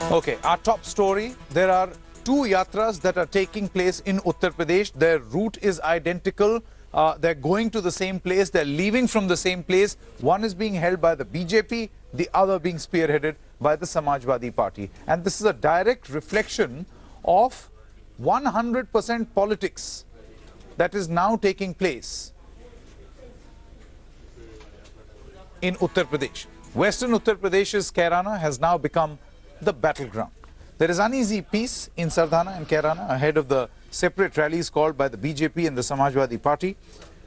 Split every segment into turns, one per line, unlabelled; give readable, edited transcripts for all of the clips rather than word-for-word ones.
Okay, our top story. There are two yatras that are taking place in Uttar Pradesh. Their route is identical. They're going to the same place. They're leaving from the same place. One is being held by the BJP, the other being spearheaded by the Samajwadi Party. And this is a direct reflection of 100% politics that is now taking place in Uttar Pradesh. Western Uttar Pradesh's Kairana has now become the battleground. There is uneasy peace in Sardhana and Kairana ahead of the separate rallies called by the BJP and the Samajwadi Party.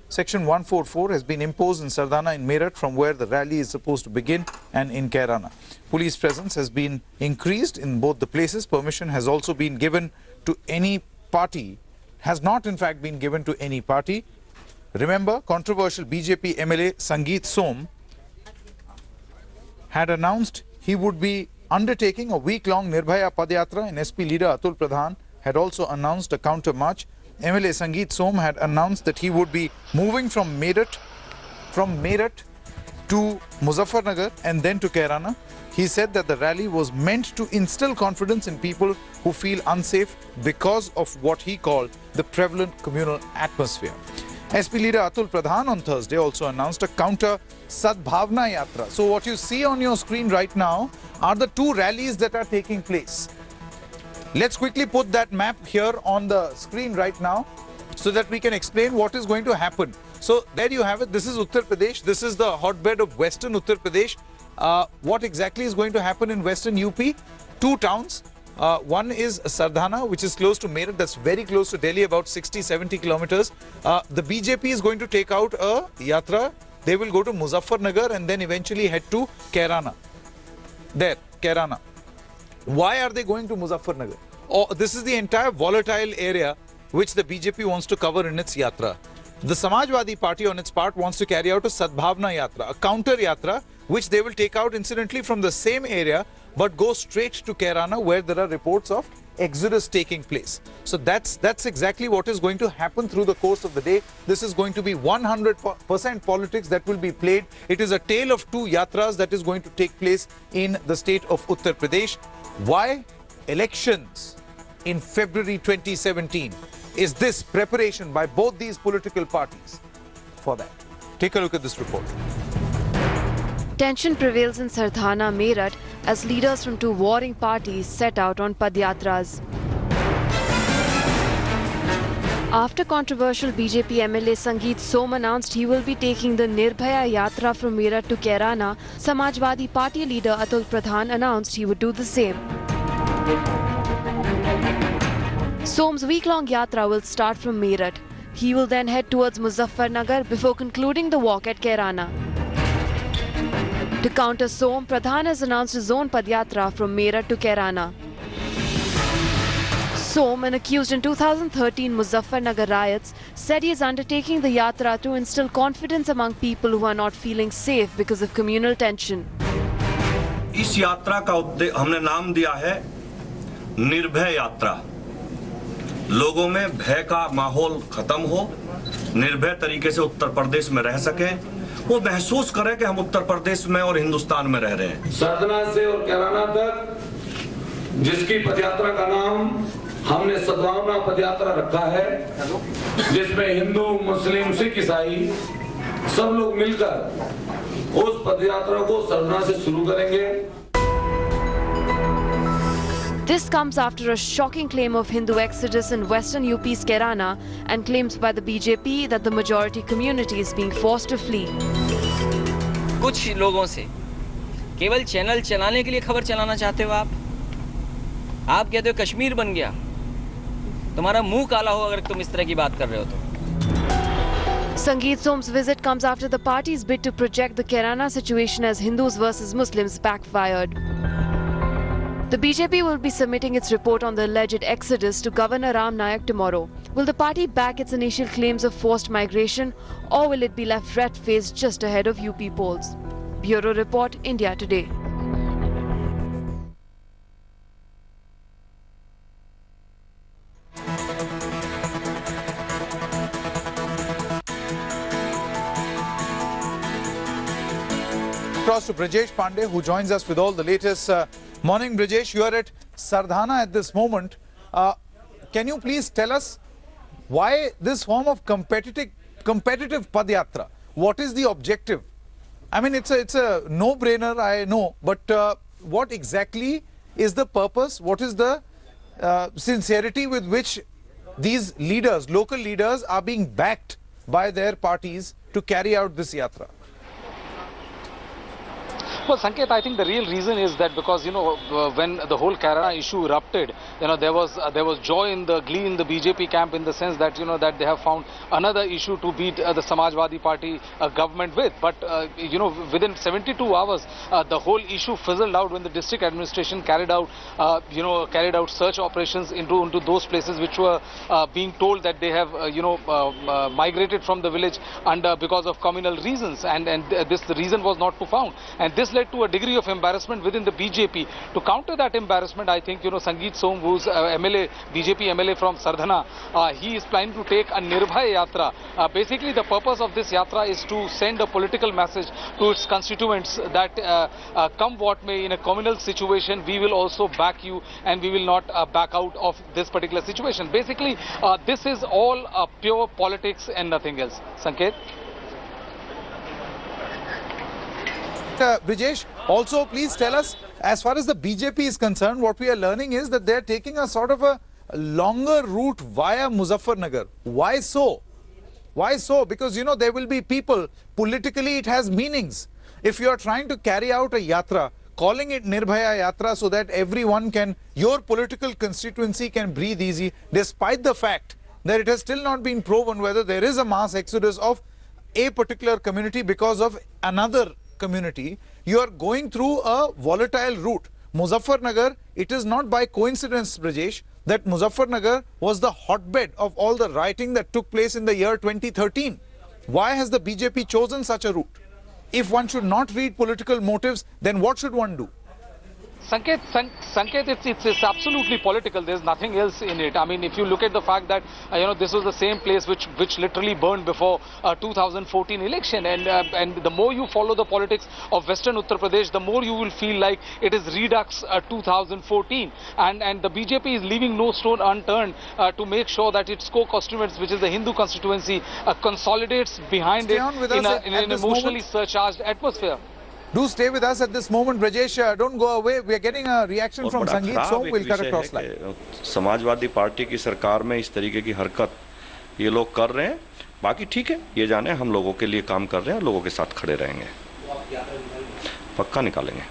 Section 144 has been imposed in Sardhana in Meerut from where the rally is supposed to begin, and in Kairana. Police presence has been increased in both the places. Permission has also been given to any party, has not in fact been given to any party. Remember, controversial BJP MLA Sangeet Som had announced he would be undertaking a week-long Nirbhaya Padyatra, and SP leader Atul Pradhan had also announced a counter-march. MLA Sangeet Som had announced that he would be moving from Meerut to Muzaffarnagar and then to Kairana. He said that the rally was meant to instill confidence in people who feel unsafe because of what he called the prevalent communal atmosphere. SP leader Atul Pradhan on Thursday also announced a counter Sadbhavna Yatra. So what you see on your screen right now are the two rallies that are taking place. Let's quickly put that map here on the screen right now so that we can explain what is going to happen. So there you have it. This is Uttar Pradesh. This is the hotbed of Western Uttar Pradesh. What exactly is going to happen in Western UP? Two towns. One is Sardhana, which is close to Meerut. That's very close to Delhi, about 60-70 kilometers. The BJP is going to take out a yatra. They will go to Muzaffarnagar and then eventually head to Kairana. There, Kairana. Why are they going to Muzaffarnagar? Oh, this is the entire volatile area which the BJP wants to cover in its yatra. The Samajwadi Party on its part wants to carry out a Sadbhavna Yatra, a counter yatra, which they will take out incidentally from the same area but go straight to Kairana, where there are reports of exodus taking place. So that's exactly what is going to happen through the course of the day. This is going to be 100% politics that will be played. It is a tale of two yatras that is going to take place in the state of Uttar Pradesh. Why? Elections in February 2017. Is this preparation by both these political parties for that? Take a look at this report.
Tension prevails in Sardhana, Meerut as leaders from two warring parties set out on Padyatras. After controversial BJP MLA Sangeet Som announced he will be taking the Nirbhaya Yatra from Meerut to Kairana, Samajwadi Party leader Atul Pradhan announced he would do the same. Som's week-long yatra will start from Meerut. He will then head towards Muzaffarnagar before concluding the walk at Kairana. To counter Som, Pradhan has announced his own Padyatra from Meerut to Kairana. Som, an accused in 2013 Muzaffarnagar riots, said he is undertaking the yatra to instill confidence among people who are not feeling safe because of communal tension.
इस यात्रा का हमने नाम दिया है निर्भय यात्रा। लोगों में भय का माहौल खत्म हो, निर्भय तरीके से उत्तर प्रदेश में रह सके, वो महसूस करें कि हम उत्तर प्रदेश में और हिंदुस्तान में रह रहे हैं।
सरदना से और कैराना तक जिसकी पदयात्रा का नाम हमने सद्भावना पदयात्रा रखा है, जिसमें हिंदू, मुस्लिम, सिख, ईसाई सब लोग मिलकर उस पदयात्रा को सरदना से शुरू करेंगे।
This comes after a shocking claim of Hindu exodus in Western UP's Kairana and claims by the BJP that the majority community is being forced to flee.
कुछ लोगों से केवल चैनल चलाने के लिए खबर चलाना चाहते हो आप कहते हो कश्मीर बन गया, तुम्हारा मुंह काला हो अगर तुम इस तरह की बात कर रहे हो तो।
Sangeet Som's visit comes after the party's bid to project the Kairana situation as Hindus versus Muslims backfired. The BJP will be submitting its report on the alleged exodus to Governor Ram Nayak tomorrow. Will the party back its initial claims of forced migration, or will it be left red-faced just ahead of UP polls? Bureau Report, India Today.
Across to Brajesh Pandey, who joins us with all the latest. Morning, Brijesh. You are at Sardhana at this moment. Can you please tell us why this form of competitive Padyatra? What is the objective? I mean, it's a no-brainer, I know, but what exactly is the purpose? What is the sincerity with which these leaders, local leaders, are being backed by their parties to carry out this yatra?
Well, Sanket, I think the real reason is that because, when the whole Kairana issue erupted, there was joy in the glee in the BJP camp in the sense that, that they have found another issue to beat the Samajwadi Party government with. But, within 72 hours, the whole issue fizzled out when the district administration carried out search operations into those places which were being told that they have, migrated from the village because of communal reasons. And the reason was not found. And this led to a degree of embarrassment within the BJP. To counter that embarrassment, I think, Sangeet Som, who's MLA, BJP MLA from Sardhana, he is planning to take a Nirbhay Yatra. Basically, the purpose of this Yatra is to send a political message to its constituents that come what may, in a communal situation, we will also back you and we will not back out of this particular situation. Basically, this is all pure politics and nothing else. Sanket?
Brijesh, also please tell us, as far as the BJP is concerned, what we are learning is that they are taking a sort of a longer route via Muzaffarnagar. Why so? Why so? Because, there will be people, politically it has meanings. If you are trying to carry out a yatra, calling it Nirbhaya Yatra so that everyone can, your political constituency can breathe easy, despite the fact that it has still not been proven whether there is a mass exodus of a particular community because of another community, you are going through a volatile route. Muzaffarnagar, it is not by coincidence, Brijesh, that Muzaffarnagar was the hotbed of all the rioting that took place in the year 2013. Why has the BJP chosen such a route? If one should not read political motives, then what should one do?
Sanket, it's absolutely political. There's nothing else in it. I mean, if you look at the fact that this was the same place which literally burned before 2014 election, and the more you follow the politics of Western Uttar Pradesh, the more you will feel like it is Redux 2014, and the BJP is leaving no stone unturned to make sure that its co-constituents, which is the Hindu constituency, consolidates behind it in an emotionally surcharged atmosphere.
Do stay with us at this moment, Brijesh. Don't go away. We are getting a reaction from Sangeet Som. We'll cut across line.
Samajwadi party की सरकार में इस तरीके की हरकत ये लोग कर रहे हैं. बाकी ठीक है, ये जाने हम लोगों के लिए काम कर रहे हैं, लोगों के साथ खड़े रहेंगे, पक्का निकालेंगे.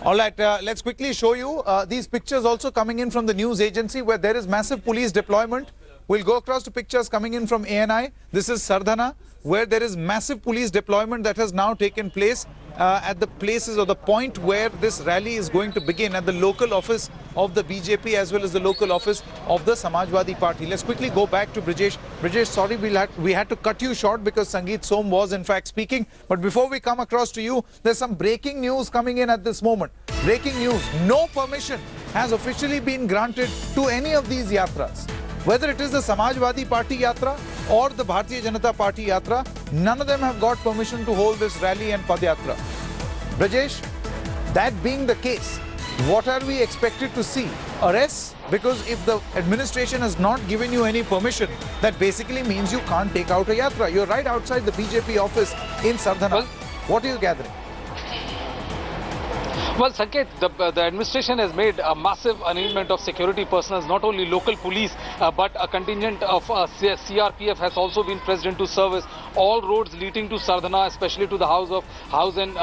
All right, let's quickly show you these pictures also coming in from the news agency where there is massive police deployment. We'll go across to pictures coming in from ANI. This is Sardhana, where there is massive police deployment that has now taken place at the places or the point where this rally is going to begin, at the local office of the BJP as well as the local office of the Samajwadi Party. Let's quickly go back to Brijesh. Brijesh, sorry, we had to cut you short because Sangeet Som was in fact speaking. But before we come across to you, there's some breaking news coming in at this moment. Breaking news, no permission has officially been granted to any of these yatras. Whether it is the Samajwadi Party Yatra or the Bharatiya Janata Party Yatra, none of them have got permission to hold this rally and Padyatra. Brijesh, that being the case, what are we expected to see? Arrests? Because if the administration has not given you any permission, that basically means you can't take out a yatra. You're right outside the BJP office in Sardhana. What are you gathering?
Well, Sanket, the administration has made a massive arrangement of security personnel, not only local police, but a contingent of CRPF has also been present into service. All roads leading to Sardhana, especially to the house and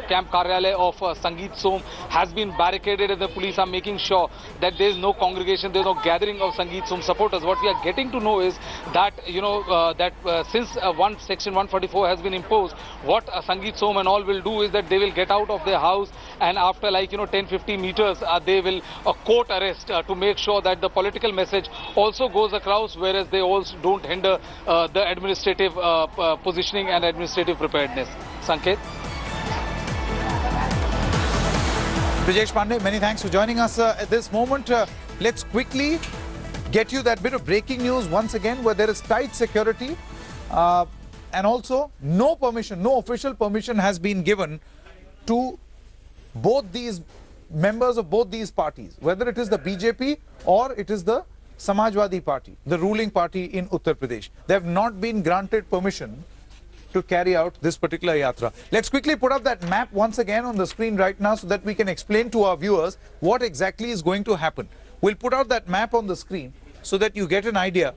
camp Karyalaya of Sangeet Som, has been barricaded, and the police are making sure that there is no congregation, there is no gathering of Sangeet Som supporters. What we are getting to know is that, since Section 144 has been imposed, what Sangeet Som and all will do is that they will get out of their house, and after 10-15 meters they will court arrest to make sure that the political message also goes across, whereas they also don't hinder the administrative positioning and administrative preparedness. Sanket?
Brijesh Pandey, many thanks for joining us at this moment. Let's quickly get you that bit of breaking news once again where there is tight security and also no permission, no official permission has been given to both these members of both these parties, whether it is the BJP or it is the Samajwadi Party, the ruling party in Uttar Pradesh. They have not been granted permission to carry out this particular yatra. Let's quickly put up that map once again on the screen right now so that we can explain to our viewers what exactly is going to happen. We'll put out that map on the screen so that you get an idea.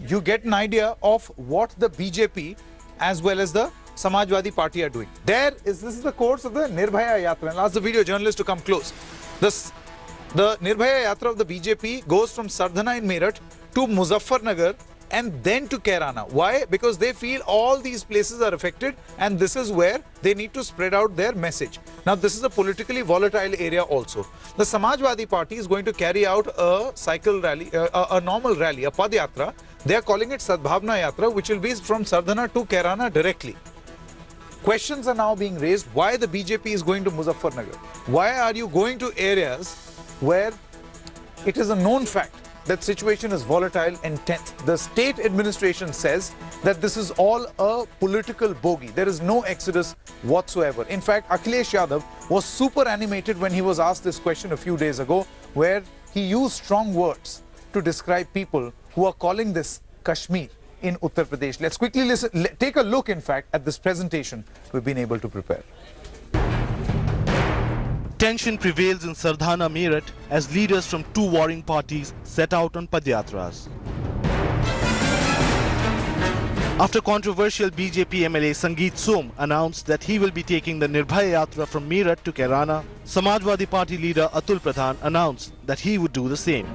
You get an idea of what the BJP as well as the Samajwadi Party are doing. This is the course of the Nirbhaya Yatra. And ask the video journalist to come close. The Nirbhaya Yatra of the BJP goes from Sardhana in Meerut to Muzaffarnagar and then to Kairana. Why? Because they feel all these places are affected and this is where they need to spread out their message. Now this is a politically volatile area also. The Samajwadi Party is going to carry out a cycle rally, a normal rally, a Padyatra. They are calling it Sadbhavna Yatra, which will be from Sardhana to Kairana directly. Questions are now being raised. Why the BJP is going to Muzaffarnagar? Why are you going to areas where it is a known fact that situation is volatile and tense? The state administration says that this is all a political bogey. There is no exodus whatsoever. In fact, Akhilesh Yadav was super animated when he was asked this question a few days ago, where he used strong words to describe people who are calling this Kashmir in Uttar Pradesh. Let's quickly listen, take a look in fact at this presentation we've been able to prepare.
Tension prevails in Sardhana Meerut as leaders from two warring parties set out on Padyatras. After controversial BJP MLA Sangeet Som announced that he will be taking the Nirbhaya Yatra from Meerut to Kairana, Samajwadi Party leader Atul Pradhan announced that he would do the same.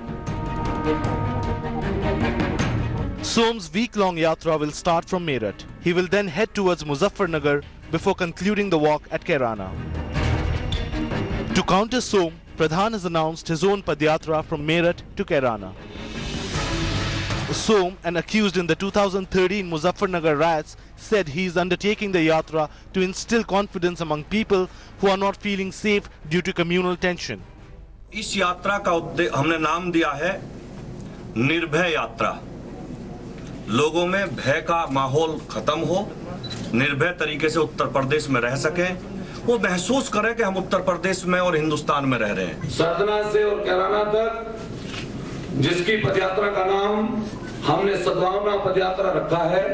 Som's week-long yatra will start from Meerut. He will then head towards Muzaffarnagar before concluding the walk at Kairana. To counter Som, Pradhan has announced his own Padyatra from Meerut to Kairana. Som, an accused in the 2013 Muzaffarnagar riots, said he is undertaking the yatra to instill confidence among people who are not feeling safe due to communal tension.
इस यात्रा का हमने नाम दिया है निर्भय यात्रा। लोगों में भय का माहौल खत्म हो, निर्भय तरीके से उत्तर प्रदेश में रह सके, वो महसूस करें कि हम उत्तर प्रदेश में और हिंदुस्तान में रह रहे हैं।
सरदना से और कैराना तक जिसकी पदयात्रा का नाम हमने सद्भावना पदयात्रा रखा है,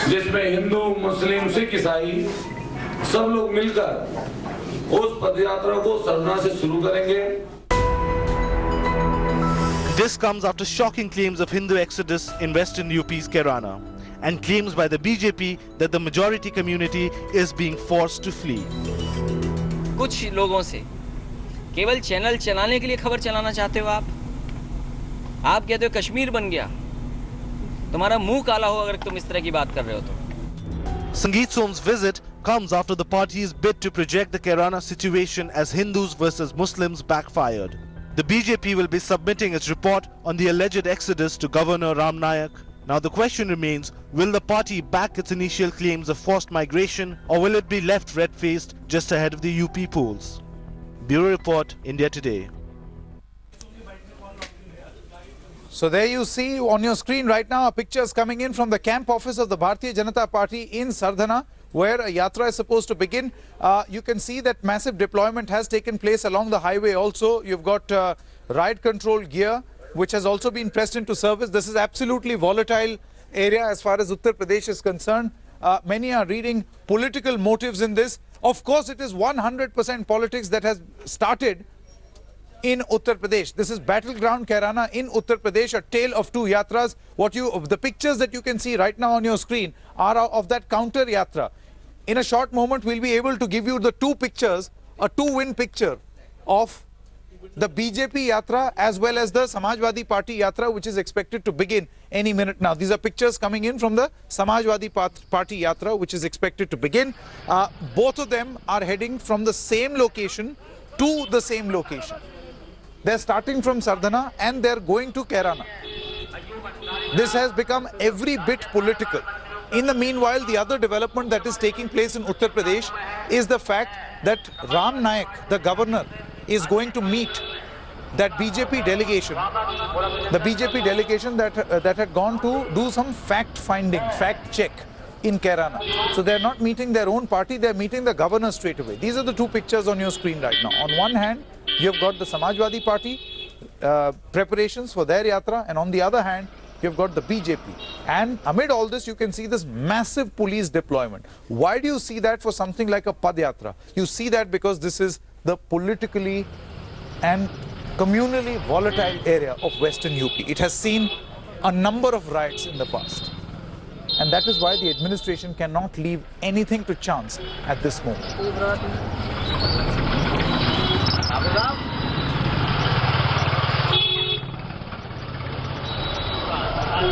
जिसमें हिंदू, मुस्लिम, सिख, ईसाई सब लोग मिलकर उस पदयात्रा को सरदना से शुरू करेंगे।
This comes after shocking claims of Hindu exodus in western UP's Kairana and claims by the BJP that the majority community is being forced to flee.
कुछ लोगों से केवल चैनल चलाने के लिए खबर चलाना चाहते हो आप कहते हो कश्मीर बन गया, तुम्हारा मुंह काला हो अगर तुम इस तरह की बात कर रहे हो तो।
Sangeet Som's visit comes after the party's bid to project the Kairana situation as Hindus versus Muslims backfired. The BJP will be submitting its report on the alleged exodus to Governor Ram Nayak. Now the question remains, will the party back its initial claims of forced migration or will it be left red-faced just ahead of the UP polls? Bureau Report, India Today.
So there you see on your screen right now are pictures coming in from the camp office of the Bharatiya Janata Party in Sardhana, where a yatra is supposed to begin. You can see that massive deployment has taken place along the highway also. You've got riot control gear, which has also been pressed into service. This is absolutely volatile area as far as Uttar Pradesh is concerned. Many are reading political motives in this. Of course, it is 100% politics that has started in Uttar Pradesh. This is battleground Kairana in Uttar Pradesh, a tale of two yatras. The pictures that you can see right now on your screen are of that counter yatra. In a short moment, we'll be able to give you the two pictures, a two-win picture of the BJP yatra as well as the Samajwadi Party yatra, which is expected to begin any minute now. These are pictures coming in from the Samajwadi Party yatra, which is expected to begin. Both of them are heading from the same location to the same location. They're starting from Sardhana and they're going to Kairana. This has become every bit political. In the meanwhile, the other development that is taking place in Uttar Pradesh is the fact that Ram Nayak, the governor, is going to meet that BJP delegation, that had gone to do some fact check in Kairana. So they're not meeting their own party, they're meeting the governor straight away. These are the two pictures on your screen right now. On one hand, you've got the Samajwadi Party preparations for their yatra, and on the other hand, you've got the BJP. And amid all this, you can see this massive police deployment. Why do you see that for something like a Padyatra? You see that because this is the politically and communally volatile area of Western UP. It has seen a number of riots in the past. And that is why the administration cannot leave anything to chance at this moment.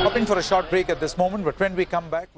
Stopping for a short break at this moment, but when we come back,